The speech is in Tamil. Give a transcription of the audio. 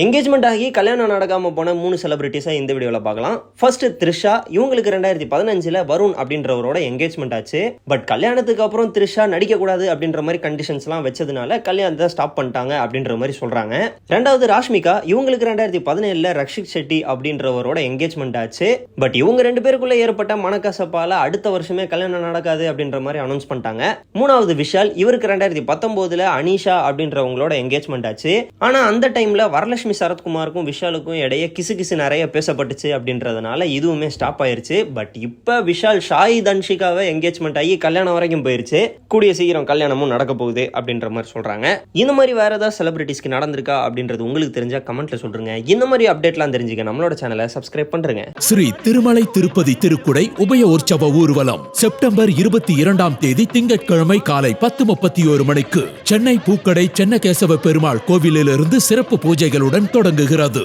என்கேஜ்மெண்ட் ஆகி கல்யாணம் நடக்காம போன 3 செலிபிரிட்டிஸை இந்த வீடியோவில் பார்க்கலாம். ஃபர்ஸ்ட் த்ரிஷா. இவங்களுக்கு 2015 வருண் அப்படின்றவரோட என்கேஜ்மெண்ட் ஆச்சு. பட் கல்யாணத்துக்கு அப்புறம் த்ரிஷா நடிக்கக்கூடாது அப்படின்ற மாதிரி கண்டிஷன்ஸ்லாம் வச்சதுனால கல்யாணத்தை ஸ்டாப் பண்ணிட்டாங்க அப்படின்ற மாதிரி சொல்றாங்க. ரெண்டாவது ராஷ்மிகா. இவங்களுக்கு 2017 ரக்ஷித் ஷெட்டி அப்படின்றவரோட என்கேஜ்மெண்ட் ஆச்சு. பட் இவங்க 2 பேருக்குள்ள ஏற்பட்ட மனக்கசப்பால அடுத்த வருஷமே கல்யாணம் நடக்காது அப்படின்ற மாதிரி அனௌன்ஸ் பண்ணிட்டாங்க. மூணாவது விஷால். இவருக்கு 2019 அனிஷா அப்படின்றவங்களோட என்கேஜ்மெண்ட் ஆச்சு. ஆனா அந்த டைம்ல வரலட்சுமி சரத்குமாருக்கும் விஷாலுக்கும் இடையே கிசு நிறைய பேசப்பட்டுச்சு அப்படின்றதுனால இதுவுமே ஸ்டாப் ஆயிருச்சு. பட் இப்ப விஷால் ஷாஹித் அன்ஷிகாவை என்கேஜ்மெண்ட் ஆகி கல்யாணம் வரைக்கும் போயிருச்சு. கூடிய சீக்கிரம் கல்யாணமும் நடக்க போகுது அப்படின்ற மாதிரி சொல்றாங்க. இந்த மாதிரி வேற ஏதாவது செலிபிரிட்டிஸ்க்கு நடந்திருக்கா அப்படின்றது உங்களுக்கு தெரிஞ்சா கமெண்ட்ல சொல்றீங்க. இந்த மாதிரி அப்டேட்லாம் தெரிஞ்சுக்க நம்மளோட சேனலை சப்ஸ்கிரைப் பண்றேங்க. ஸ்ரீ திருமலை திருப்பதி திருக்குடை உபய உற்சவ ஊர்வலம் செப்டம்பர் 22ஆம் தேதி திங்கட்கிழமை காலை 10:31 மணிக்கு சென்னை பூக்கடை சென்னகேசவ பெருமாள் கோவிலிலிருந்து சிறப்பு பூஜைகளுடன் தொடங்குகிறது.